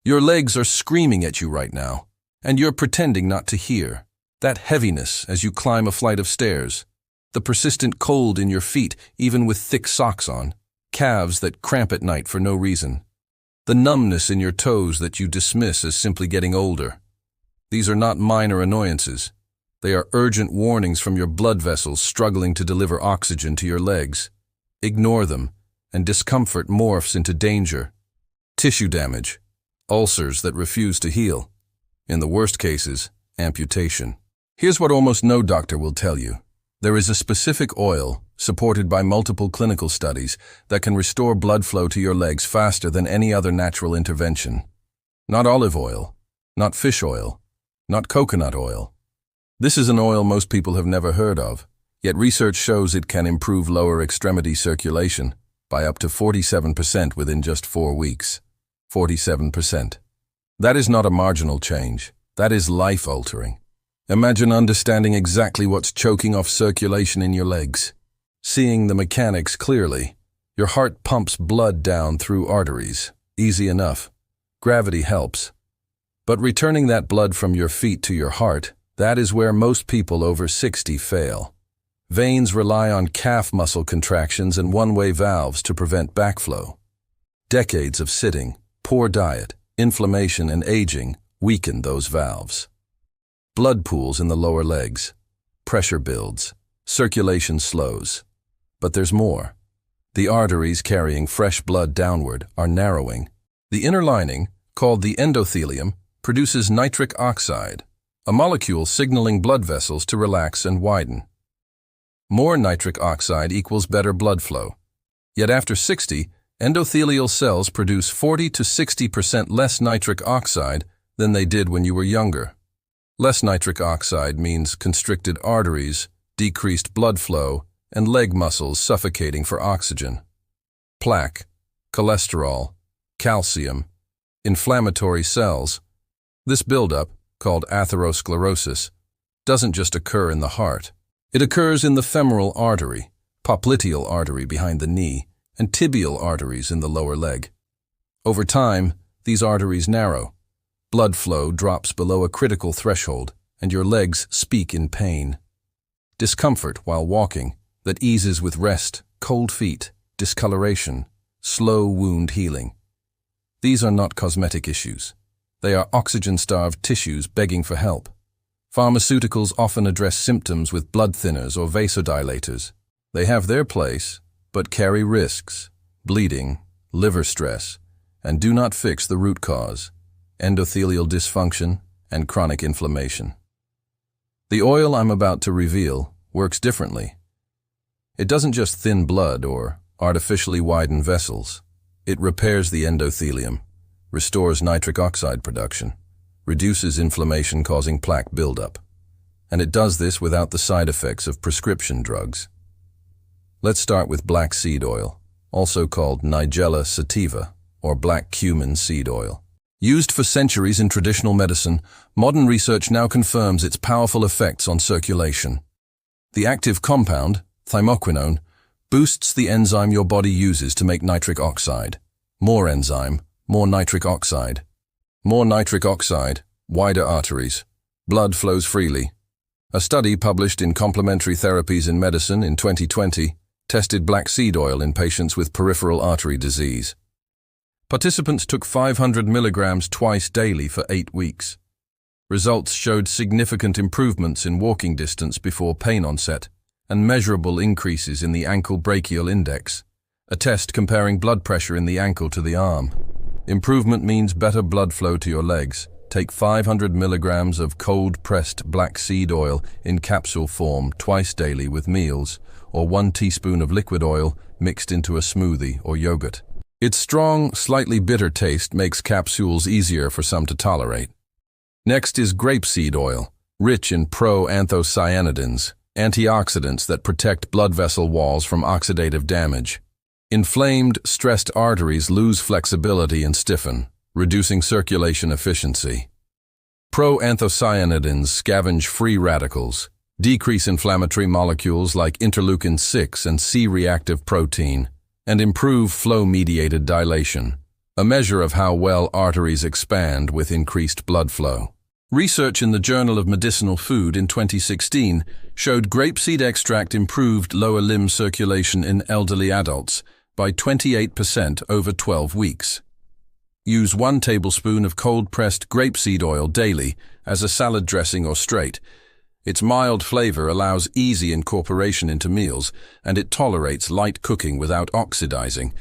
Your legs are screaming at you right now, and you're pretending not to hear. That heaviness as you climb a flight of stairs, the persistent cold in your feet even with thick socks on, calves that cramp at night for no reason, the numbness in your toes that you dismiss as simply getting older. These are not minor annoyances. They are urgent warnings from your blood vessels struggling to deliver oxygen to your legs. Ignore them, and discomfort morphs into danger. Tissue damage, ulcers that refuse to heal. In the worst cases, amputation. Here's what almost no doctor will tell you. There is a specific oil, supported by multiple clinical studies, that can restore blood flow to your legs faster than any other natural intervention. Not olive oil, not fish oil, not coconut oil. This is an oil most people have never heard of, yet research shows it can improve lower extremity circulation by up to 47% within just 4 weeks. 47%. That is not a marginal change. That is life-altering. Imagine understanding exactly what's choking off circulation in your legs. Seeing the mechanics clearly. Your heart pumps blood down through arteries. Easy enough. Gravity helps. But returning that blood from your feet to your heart, that is where most people over 60 fail. Veins rely on calf muscle contractions and one-way valves to prevent backflow. Decades of sitting, poor diet, inflammation, and aging weaken those valves. Blood pools in the lower legs. Pressure builds. Circulation slows. But there's more. The arteries carrying fresh blood downward are narrowing. The inner lining, called the endothelium, produces nitric oxide, a molecule signaling blood vessels to relax and widen. More nitric oxide equals better blood flow. Yet after 60, endothelial cells produce 40 to 60% less nitric oxide than they did when you were younger. Less nitric oxide means constricted arteries, decreased blood flow, and leg muscles suffocating for oxygen. Plaque, cholesterol, calcium, inflammatory cells. This buildup, called atherosclerosis, doesn't just occur in the heart. It occurs in the femoral artery, popliteal artery behind the knee, and tibial arteries in the lower leg. Over time, these arteries narrow. Blood flow drops below a critical threshold, and your legs speak in pain. Discomfort while walking that eases with rest, cold feet, discoloration, slow wound healing. These are not cosmetic issues. They are oxygen-starved tissues begging for help. Pharmaceuticals often address symptoms with blood thinners or vasodilators. They have their place, but carry risks, bleeding, liver stress, and do not fix the root cause, endothelial dysfunction and chronic inflammation. The oil I'm about to reveal works differently. It doesn't just thin blood or artificially widen vessels. It repairs the endothelium, restores nitric oxide production, reduces inflammation causing plaque buildup, and it does this without the side effects of prescription drugs. Let's start with black seed oil, also called Nigella sativa or black cumin seed oil. Used for centuries in traditional medicine, modern research now confirms its powerful effects on circulation. The active compound, thymoquinone, boosts the enzyme your body uses to make nitric oxide. More enzyme, more nitric oxide. More nitric oxide, wider arteries. Blood flows freely. A study published in Complementary Therapies in Medicine in 2020 tested black seed oil in patients with peripheral artery disease. Participants took 500 milligrams twice daily for 8 weeks. Results showed significant improvements in walking distance before pain onset and measurable increases in the ankle brachial index, a test comparing blood pressure in the ankle to the arm. Improvement means better blood flow to your legs. Take 500 milligrams of cold-pressed black seed oil in capsule form twice daily with meals, or 1 teaspoon of liquid oil mixed into a smoothie or yogurt. Its strong, slightly bitter taste makes capsules easier for some to tolerate. Next is grapeseed oil, rich in pro-anthocyanidins, antioxidants that protect blood vessel walls from oxidative damage. Inflamed, stressed arteries lose flexibility and stiffen, reducing circulation efficiency. Pro-anthocyanidins scavenge free radicals, decrease inflammatory molecules like interleukin-6 and C-reactive protein, and improve flow-mediated dilation, a measure of how well arteries expand with increased blood flow. Research in the Journal of Medicinal Food in 2016 showed grapeseed extract improved lower limb circulation in elderly adults by 28% over 12 weeks. Use 1 tablespoon of cold-pressed grapeseed oil daily as a salad dressing or straight. Its mild flavor allows easy incorporation into meals, and it tolerates light cooking without oxidizing.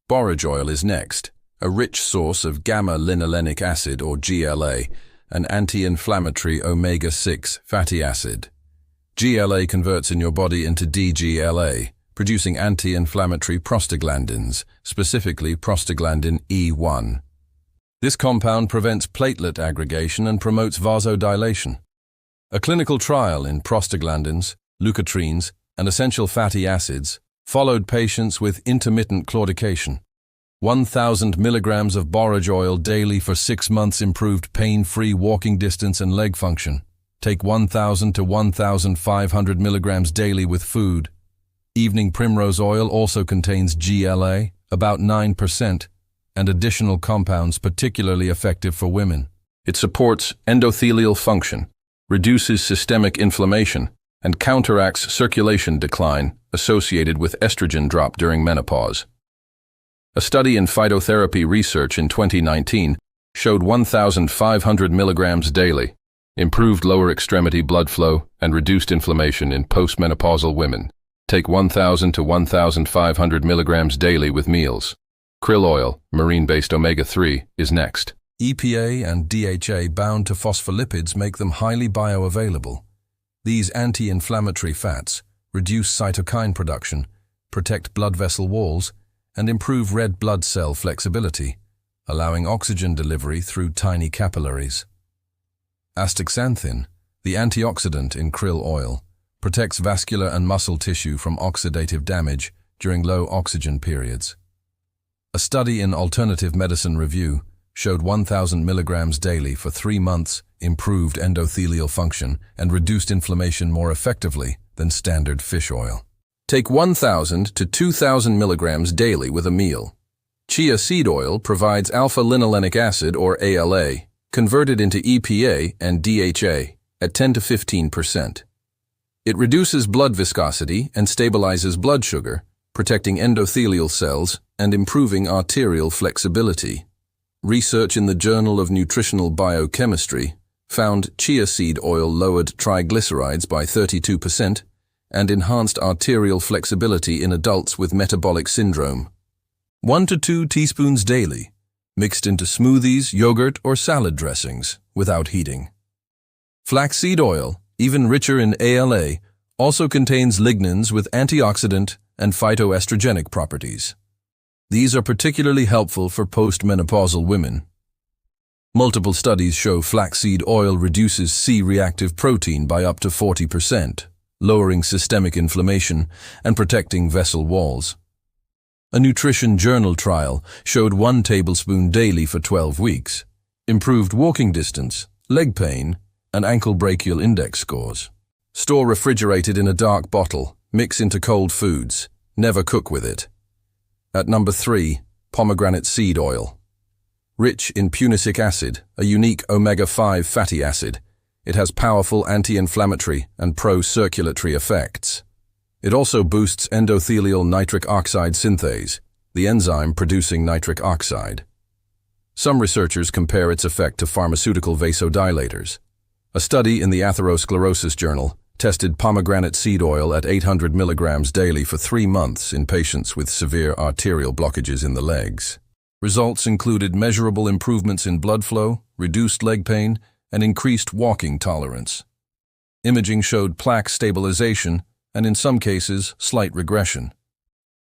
Borage oil is next, a rich source of gamma-linolenic acid or GLA, an anti-inflammatory omega-6 fatty acid. GLA converts in your body into DGLA, producing anti-inflammatory prostaglandins, specifically prostaglandin E1. This compound prevents platelet aggregation and promotes vasodilation. A clinical trial in prostaglandins, leukotrienes, and essential fatty acids followed patients with intermittent claudication. 1,000 milligrams of borage oil daily for 6 months improved pain-free walking distance and leg function. Take 1,000 to 1,500 milligrams daily with food. Evening primrose oil also contains GLA, about 9%, and additional compounds particularly effective for women. It supports endothelial function, reduces systemic inflammation, and counteracts circulation decline associated with estrogen drop during menopause. A study in phytotherapy research in 2019 showed 1,500 milligrams daily, improved lower extremity blood flow, and reduced inflammation in postmenopausal women. Take 1,000 to 1,500 milligrams daily with meals. Krill oil, marine-based omega-3, is next. EPA and DHA bound to phospholipids make them highly bioavailable. These anti-inflammatory fats reduce cytokine production, protect blood vessel walls, and improve red blood cell flexibility, allowing oxygen delivery through tiny capillaries. Astaxanthin, the antioxidant in krill oil, protects vascular and muscle tissue from oxidative damage during low oxygen periods. A study in Alternative Medicine Review showed 1,000 milligrams daily for 3 months improved endothelial function and reduced inflammation more effectively than standard fish oil. Take 1,000 to 2,000 milligrams daily with a meal. Chia seed oil provides alpha-linolenic acid, or ALA, converted into EPA and DHA at 10 to 15%. It reduces blood viscosity and stabilizes blood sugar, protecting endothelial cells and improving arterial flexibility. Research in the Journal of Nutritional Biochemistry found chia seed oil lowered triglycerides by 32% and enhanced arterial flexibility in adults with metabolic syndrome. 1 to 2 teaspoons daily, mixed into smoothies, yogurt, or salad dressings without heating. Flaxseed oil, even richer in ALA, also contains lignans with antioxidant and phytoestrogenic properties. These are particularly helpful for postmenopausal women. Multiple studies show flaxseed oil reduces C-reactive protein by up to 40%, lowering systemic inflammation and protecting vessel walls. A nutrition journal trial showed 1 tablespoon daily for 12 weeks, improved walking distance, leg pain, and ankle brachial index scores. Store refrigerated in a dark bottle, mix into cold foods, never cook with it. At number 3, pomegranate seed oil. Rich in punicic acid, a unique omega-5 fatty acid, it has powerful anti-inflammatory and pro-circulatory effects. It also boosts endothelial nitric oxide synthase, the enzyme producing nitric oxide. Some researchers compare its effect to pharmaceutical vasodilators. A study in the Atherosclerosis Journal tested pomegranate seed oil at 800 milligrams daily for 3 months in patients with severe arterial blockages in the legs. Results included measurable improvements in blood flow, reduced leg pain, and increased walking tolerance. Imaging showed plaque stabilization and, in some cases, slight regression.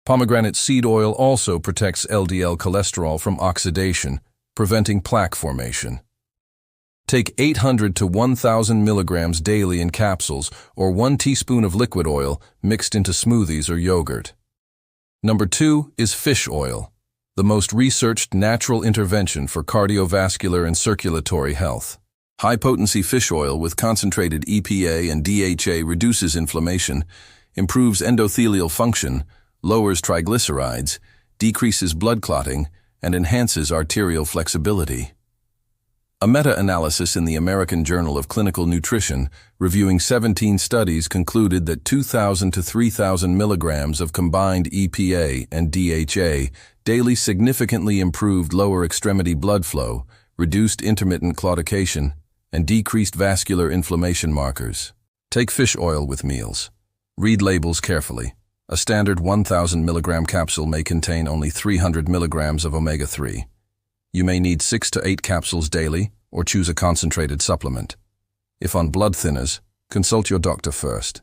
Pomegranate seed oil also protects LDL cholesterol from oxidation, preventing plaque formation. Take 800 to 1,000 milligrams daily in capsules or 1 teaspoon of liquid oil mixed into smoothies or yogurt. Number 2 is fish oil, the most researched natural intervention for cardiovascular and circulatory health. High-potency fish oil with concentrated EPA and DHA reduces inflammation, improves endothelial function, lowers triglycerides, decreases blood clotting, and enhances arterial flexibility. A meta-analysis in the American Journal of Clinical Nutrition, reviewing 17 studies, concluded that 2,000 to 3,000 milligrams of combined EPA and DHA daily significantly improved lower extremity blood flow, reduced intermittent claudication, and decreased vascular inflammation markers. Take fish oil with meals. Read labels carefully. A standard 1,000 milligram capsule may contain only 300 milligrams of omega-3. You may need 6 to 8 capsules daily, or choose a concentrated supplement. If on blood thinners, consult your doctor first.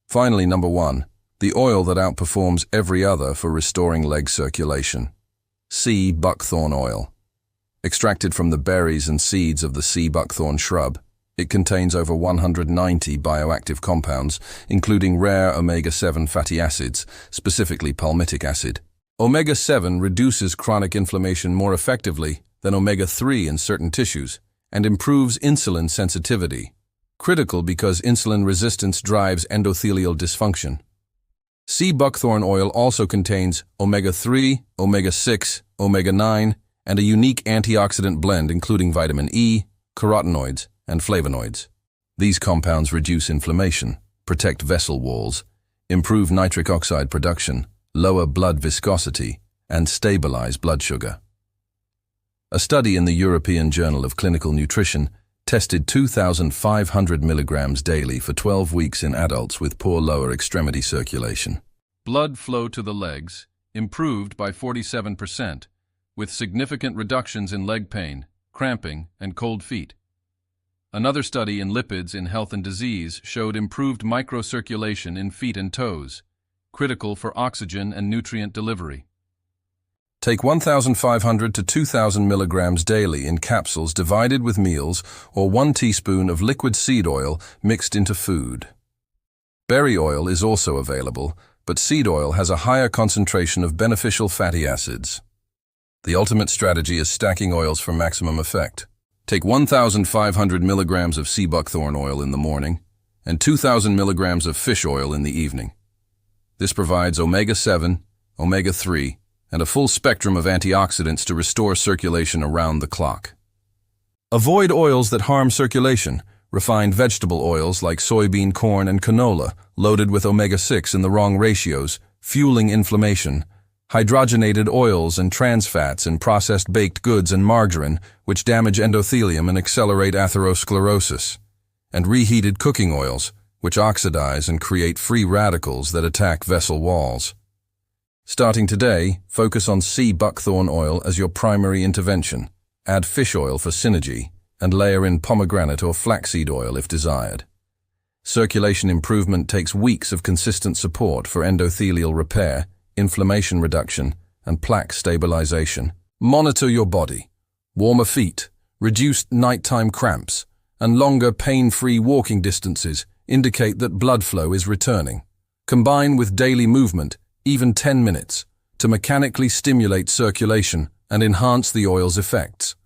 Finally, number 1, the oil that outperforms every other for restoring leg circulation. Sea buckthorn oil. Extracted from the berries and seeds of the sea buckthorn shrub, it contains over 190 bioactive compounds, including rare omega-7 fatty acids, specifically palmitic acid. Omega-7 reduces chronic inflammation more effectively than omega-3 in certain tissues and improves insulin sensitivity, critical because insulin resistance drives endothelial dysfunction. Sea buckthorn oil also contains omega-3, omega-6, omega-9, and a unique antioxidant blend including vitamin E, carotenoids, and flavonoids. These compounds reduce inflammation, protect vessel walls, improve nitric oxide production, lower blood viscosity, and stabilize blood sugar. A study in the European Journal of Clinical Nutrition tested 2,500 milligrams daily for 12 weeks in adults with poor lower extremity circulation. Blood flow to the legs improved by 47%, with significant reductions in leg pain, cramping, and cold feet. Another study in lipids in health and disease showed improved microcirculation in feet and toes, critical for oxygen and nutrient delivery. Take 1,500 to 2,000 milligrams daily in capsules divided with meals or 1 teaspoon of liquid seed oil mixed into food. Berry oil is also available, but seed oil has a higher concentration of beneficial fatty acids. The ultimate strategy is stacking oils for maximum effect. Take 1,500 milligrams of sea buckthorn oil in the morning and 2,000 milligrams of fish oil in the evening. This provides omega-7, omega-3, and a full spectrum of antioxidants to restore circulation around the clock. Avoid oils that harm circulation. Refined vegetable oils like soybean, corn, and canola, loaded with omega-6 in the wrong ratios, fueling inflammation. Hydrogenated oils and trans fats in processed baked goods and margarine, which damage endothelium and accelerate atherosclerosis. And reheated cooking oils, which oxidize and create free radicals that attack vessel walls. Starting today, focus on sea buckthorn oil as your primary intervention. Add fish oil for synergy, and layer in pomegranate or flaxseed oil if desired. Circulation improvement takes weeks of consistent support for endothelial repair, inflammation reduction, and plaque stabilization. Monitor your body. Warmer feet, reduced nighttime cramps, and longer pain-free walking distances indicate that blood flow is returning. Combine with daily movement, even 10 minutes, to mechanically stimulate circulation and enhance the oil's effects.